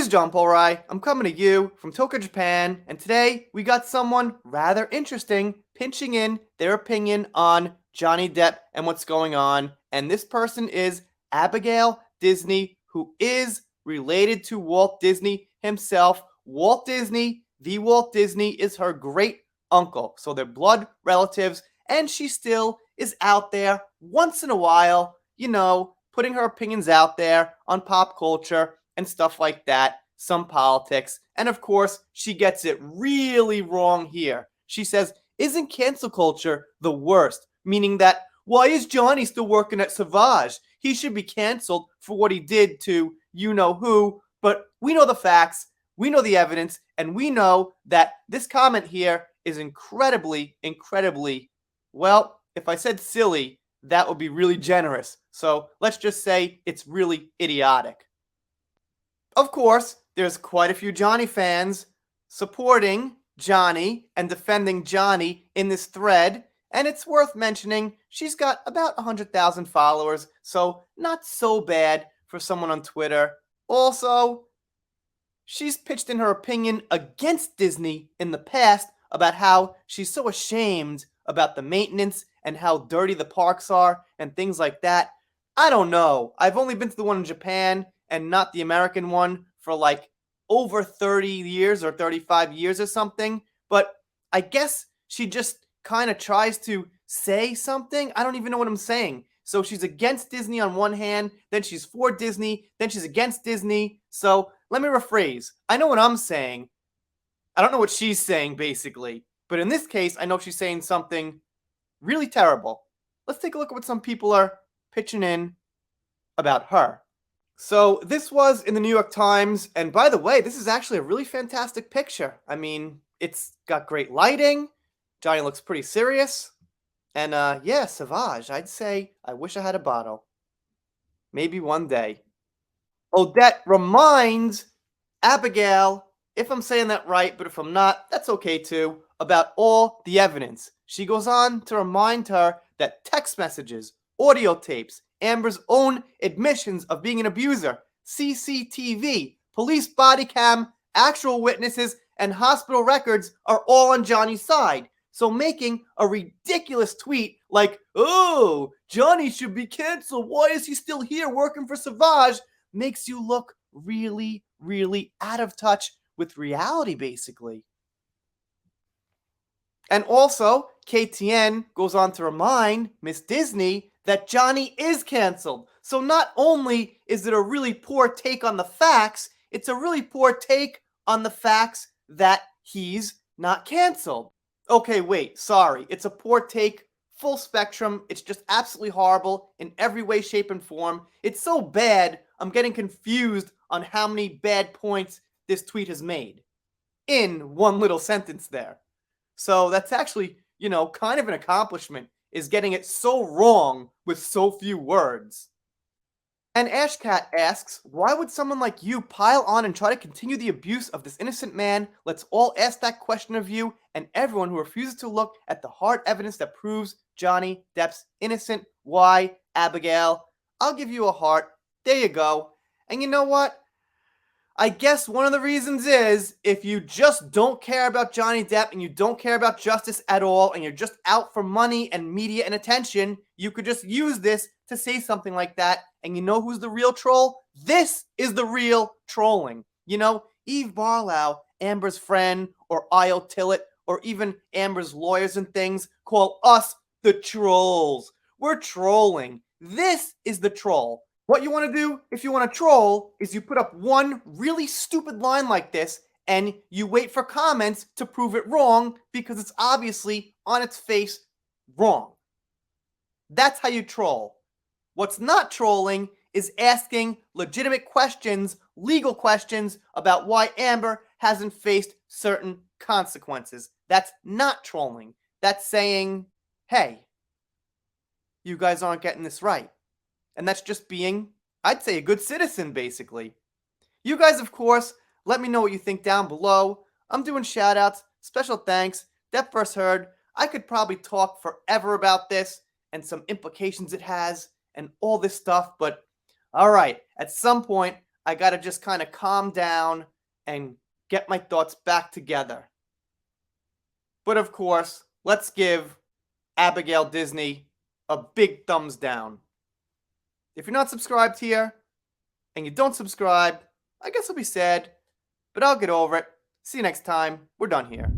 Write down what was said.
This is John Polrai. I'm coming to you from Tokyo, Japan, and today we got someone rather interesting pinching in their opinion on Johnny Depp and what's going on. And this person is Abigail Disney, who is related to Walt Disney himself. Walt Disney, the Walt Disney, is her great uncle. So they're blood relatives, and she still is out there once in a while, putting her opinions out there on pop culture and stuff like that, some politics. And of course, she gets it really wrong here. She says, isn't cancel culture the worst? Meaning that, why is Johnny still working at Savage? He should be canceled for what he did to you-know-who. But we know the facts, we know the evidence, and we know that this comment here is incredibly, well, if I said silly, that would be really generous. So let's just say it's really idiotic. Of course, there's quite a few Johnny fans supporting Johnny and defending Johnny in this thread, and it's worth mentioning she's got about 100,000 followers, so not so bad for someone on Twitter. Also, she's pitched in her opinion against Disney in the past about how she's so ashamed about the maintenance and how dirty the parks are and things like that. I don't know. I've only been to the one in Japan and not the American one for like over 30 years or 35 years or something. But I guess she just kind of tries to say something. I don't even know what I'm saying. So she's against Disney on one hand, then she's for Disney, then she's against Disney. So let me rephrase. I know what I'm saying. I don't know what she's saying, basically. But in this case, I know she's saying something really terrible. Let's take a look at what some people are pitching in about her. So this was in the New York Times, and by the way, this is actually a really fantastic picture. I mean, it's got great lighting, Johnny looks pretty serious, and yeah, Savage, I'd say I wish I had a bottle. Maybe one day. Odette reminds Abigail, if I'm saying that right, but if I'm not, that's okay too, about all the evidence. She goes on to remind her that text messages, audio tapes, Amber's own admissions of being an abuser, CCTV, police body cam, actual witnesses, and hospital records are all on Johnny's side. So making a ridiculous tweet like, oh, Johnny should be canceled, why is he still here working for Savage, makes you look really, really out of touch with reality, basically. And also, KTN goes on to remind Miss Disney that Johnny is canceled. So not only is it a really poor take on the facts, it's a really poor take on the facts that he's not canceled. Okay, wait, sorry. It's a poor take, full spectrum. It's just absolutely horrible in every way, shape, and form. It's so bad, I'm getting confused on how many bad points this tweet has made in one little sentence there. So that's actually, kind of an accomplishment, is getting it so wrong with so few words. And Ashcat asks, why would someone like you pile on and try to continue the abuse of this innocent man? Let's all ask that question of you and everyone who refuses to look at the hard evidence that proves Johnny Depp's innocent. Why, Abigail? I'll give you a heart. There you go. And you know what? I guess one of the reasons is if you just don't care about Johnny Depp and you don't care about justice at all and you're just out for money and media and attention, you could just use this to say something like that. And you know who's the real troll? This is the real trolling. Eve Barlow, Amber's friend, or Io Tillett, or even Amber's lawyers and things call us the trolls. We're trolling. This is the troll. What you want to do if you want to troll is you put up one really stupid line like this and you wait for comments to prove it wrong because it's obviously on its face wrong. That's how you troll. What's not trolling is asking legitimate questions, legal questions about why Amber hasn't faced certain consequences. That's not trolling. That's saying, hey, you guys aren't getting this right. And that's just being, I'd say, a good citizen, basically. You guys, of course, let me know what you think down below. I'm doing shoutouts, special thanks, Depp First Heard. I could probably talk forever about this and some implications it has and all this stuff, but all right, at some point, I gotta just kind of calm down and get my thoughts back together. But of course, let's give Abigail Disney a big thumbs down. If you're not subscribed here and you don't subscribe, I guess I'll be sad, but I'll get over it. See you next time. We're done here.